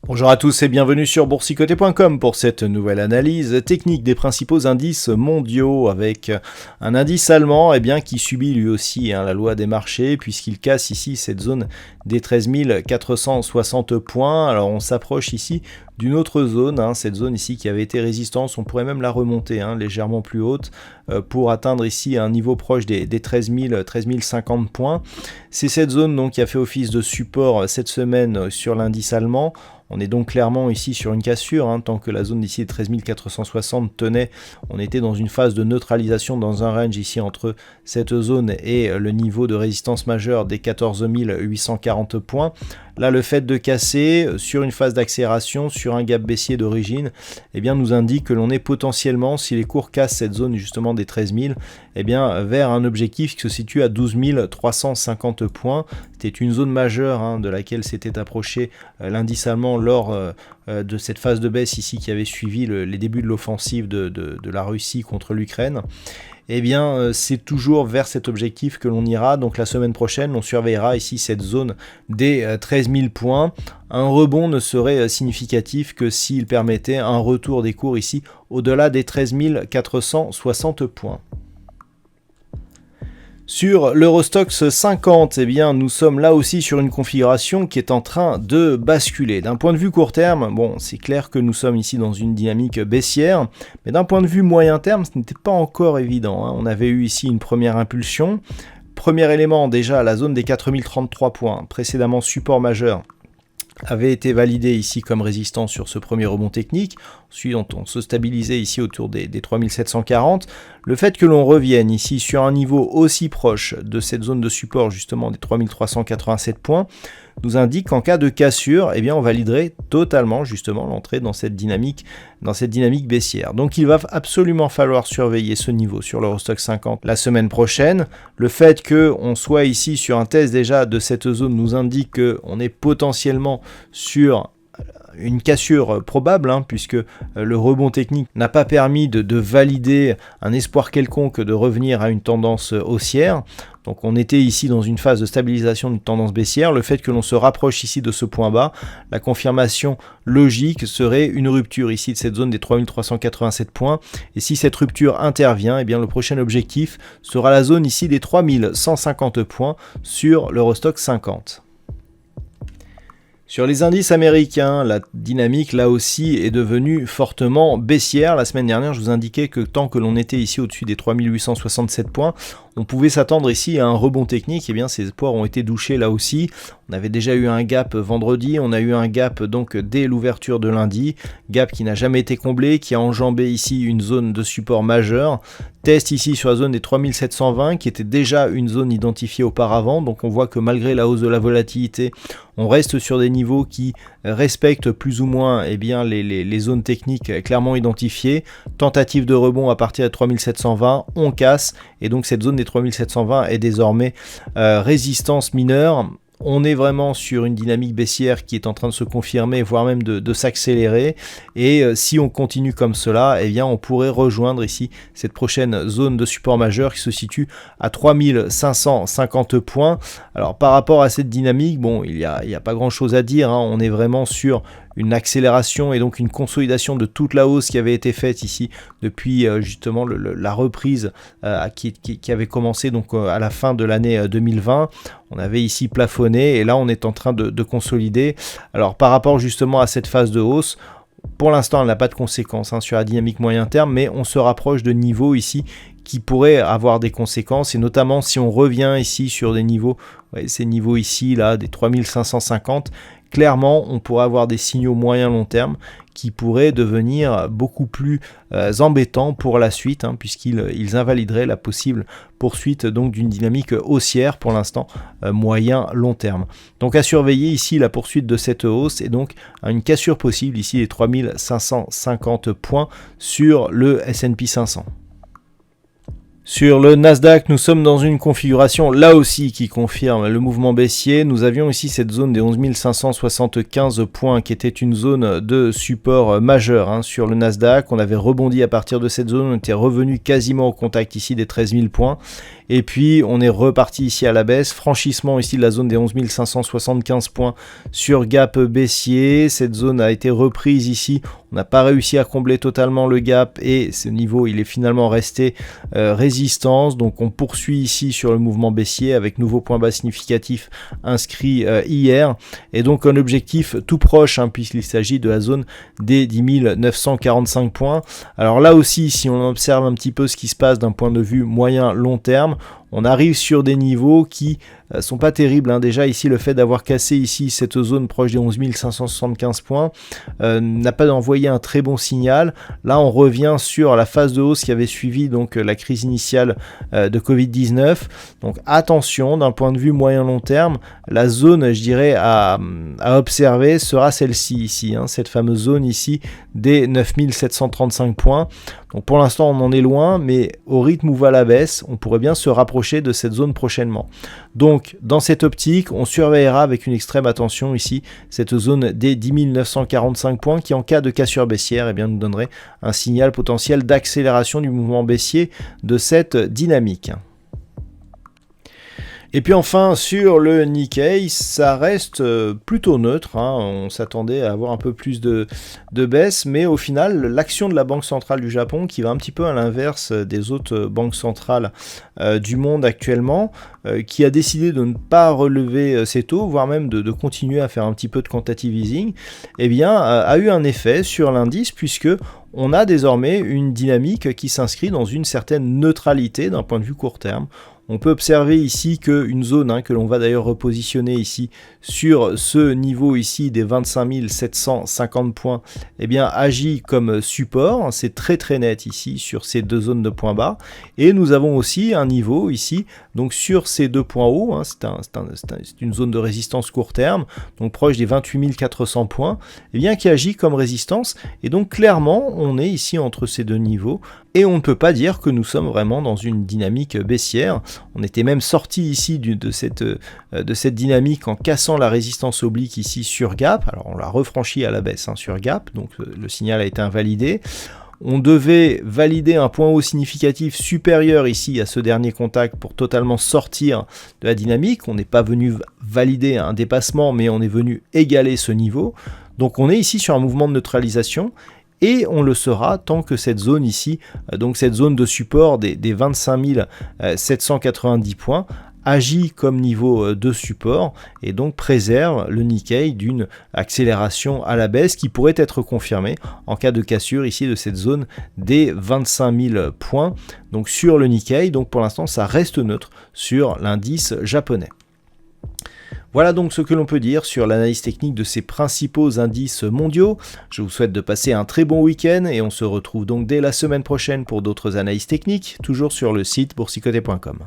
Bonjour à tous et bienvenue sur boursicoté.com pour cette nouvelle analyse technique des principaux indices mondiaux avec un indice allemand qui subit lui aussi la loi des marchés puisqu'il casse ici cette zone des 13 460 points. Alors on s'approche ici d'une autre zone, cette zone ici qui avait été résistance, on pourrait même la remonter légèrement plus haute pour atteindre ici un niveau proche des 13 050 points. C'est cette zone donc qui a fait office de support cette semaine sur l'indice allemand. On est donc clairement ici sur une cassure, tant que la zone d'ici des 13 460 tenait, on était dans une phase de neutralisation dans un range ici entre cette zone et le niveau de résistance majeure des 14 840 points. Là, le fait de casser sur une phase d'accélération, sur un gap baissier d'origine, nous indique que l'on est potentiellement, si les cours cassent cette zone justement des 13 000, vers un objectif qui se situe à 12 350 points. C'était une zone majeure de laquelle s'était approché l'indice allemand lors de cette phase de baisse ici qui avait suivi les débuts de l'offensive de la Russie contre l'Ukraine. C'est toujours vers cet objectif que l'on ira. Donc la semaine prochaine, on surveillera ici cette zone des 13 000 points. Un rebond ne serait significatif que s'il permettait un retour des cours ici au-delà des 13 460 points. Sur l'Eurostoxx 50, nous sommes là aussi sur une configuration qui est en train de basculer. D'un point de vue court terme, c'est clair que nous sommes ici dans une dynamique baissière, mais d'un point de vue moyen terme, ce n'était pas encore évident. On avait eu ici une première impulsion. Premier élément, déjà, la zone des 4033 points, précédemment support majeur, avait été validé ici comme résistance sur ce premier rebond technique. Ensuite, on se stabilisait ici autour des 3740. Le fait que l'on revienne ici sur un niveau aussi proche de cette zone de support, justement des 3387 points, nous indique qu'en cas de cassure, on validerait totalement justement l'entrée dans cette dynamique baissière. Donc il va absolument falloir surveiller ce niveau sur l'Eurostoxx 50 la semaine prochaine. Le fait qu'on soit ici sur un test déjà de cette zone nous indique qu'on est potentiellement sur une cassure probable, puisque le rebond technique n'a pas permis de valider un espoir quelconque de revenir à une tendance haussière. Donc on était ici dans une phase de stabilisation d'une tendance baissière. Le fait que l'on se rapproche ici de ce point bas, la confirmation logique serait une rupture ici de cette zone des 3387 points. Et si cette rupture intervient, le prochain objectif sera la zone ici des 3150 points sur l'Eurostoxx 50. Sur les indices américains, la dynamique là aussi est devenue fortement baissière. La semaine dernière, je vous indiquais que tant que l'on était ici au-dessus des 3867 points, on pouvait s'attendre ici à un rebond technique. Ces espoirs ont été douchés là aussi. On avait déjà eu un gap vendredi, on a eu un gap donc dès l'ouverture de lundi, gap qui n'a jamais été comblé, qui a enjambé ici une zone de support majeur. Test ici sur la zone des 3720 qui était déjà une zone identifiée auparavant. Donc on voit que malgré la hausse de la volatilité, on reste sur des niveaux qui respectent plus ou moins les zones techniques clairement identifiées. Tentative de rebond à partir de 3720, on casse et donc cette zone des 3720 est désormais résistance mineure. On est vraiment sur une dynamique baissière qui est en train de se confirmer, voire même de s'accélérer. Et si on continue comme cela, on pourrait rejoindre ici cette prochaine zone de support majeur qui se situe à 3550 points. Alors par rapport à cette dynamique, il y a pas grand chose à dire. On est vraiment sur une accélération et donc une consolidation de toute la hausse qui avait été faite ici depuis justement la reprise qui avait commencé donc à la fin de l'année 2020. On avait ici plafonné et là on est en train de consolider. Alors par rapport justement à cette phase de hausse, pour l'instant elle n'a pas de conséquences sur la dynamique moyen terme, mais on se rapproche de niveaux ici qui pourraient avoir des conséquences, et notamment si on revient ici sur des niveaux, ces niveaux ici là des 3550, clairement on pourrait avoir des signaux moyen long terme qui pourraient devenir beaucoup plus embêtants pour la suite, puisqu'ils invalideraient la possible poursuite donc d'une dynamique haussière pour l'instant moyen-long terme. Donc à surveiller ici la poursuite de cette hausse et donc une cassure possible ici des 3550 points sur le S&P 500. Sur le Nasdaq, nous sommes dans une configuration là aussi qui confirme le mouvement baissier. Nous avions ici cette zone des 11 575 points qui était une zone de support majeur sur le Nasdaq. On avait rebondi à partir de cette zone, on était revenu quasiment au contact ici des 13 000 points. Et puis on est reparti ici à la baisse, franchissement ici de la zone des 11 575 points sur gap baissier. Cette zone a été reprise ici, on n'a pas réussi à combler totalement le gap et ce niveau il est finalement resté résistance. Donc on poursuit ici sur le mouvement baissier avec nouveau point bas significatif inscrit hier. Et donc un objectif tout proche puisqu'il s'agit de la zone des 10 945 points. Alors là aussi, si on observe un petit peu ce qui se passe d'un point de vue moyen-long terme, on arrive sur des niveaux qui sont pas terribles. Déjà ici, le fait d'avoir cassé ici cette zone proche des 11 575 points n'a pas envoyé un très bon signal. Là, on revient sur la phase de hausse qui avait suivi donc la crise initiale de Covid-19. Donc attention, d'un point de vue moyen-long terme, la zone, je dirais, à observer sera celle-ci ici, cette fameuse zone ici des 9 735 points. Donc pour l'instant, on en est loin, mais au rythme où va la baisse, on pourrait bien se rapprocher de cette zone prochainement. Donc dans cette optique, on surveillera avec une extrême attention ici cette zone des 10 945 points qui, en cas de cassure baissière, nous donnerait un signal potentiel d'accélération du mouvement baissier de cette dynamique. Et puis enfin, sur le Nikkei, ça reste plutôt neutre. On s'attendait à avoir un peu plus de baisse, mais au final, l'action de la Banque centrale du Japon, qui va un petit peu à l'inverse des autres banques centrales du monde actuellement, qui a décidé de ne pas relever ses taux, voire même de continuer à faire un petit peu de quantitative easing, a eu un effet sur l'indice, puisque on a désormais une dynamique qui s'inscrit dans une certaine neutralité d'un point de vue court terme. On peut observer ici qu'une zone que l'on va d'ailleurs repositionner ici sur ce niveau ici des 25 750 points agit comme support. C'est très très net ici sur ces deux zones de points bas. Et nous avons aussi un niveau ici donc sur ces deux points hauts. C'est une zone de résistance court terme, donc proche des 28 400 points, qui agit comme résistance. Et donc clairement, on est ici entre ces deux niveaux. Et on ne peut pas dire que nous sommes vraiment dans une dynamique baissière. On était même sorti ici de cette dynamique en cassant la résistance oblique ici sur gap. Alors on l'a refranchi à la baisse sur gap, donc le signal a été invalidé. On devait valider un point haut significatif supérieur ici à ce dernier contact pour totalement sortir de la dynamique. On n'est pas venu valider un dépassement, mais on est venu égaler ce niveau. Donc on est ici sur un mouvement de neutralisation. Et on le sera tant que cette zone ici, donc cette zone de support des 25 790 points, agit comme niveau de support et donc préserve le Nikkei d'une accélération à la baisse qui pourrait être confirmée en cas de cassure ici de cette zone des 25 000 points. Donc sur le Nikkei, donc pour l'instant ça reste neutre sur l'indice japonais. Voilà donc ce que l'on peut dire sur l'analyse technique de ces principaux indices mondiaux. Je vous souhaite de passer un très bon week-end et on se retrouve donc dès la semaine prochaine pour d'autres analyses techniques, toujours sur le site boursicoté.com.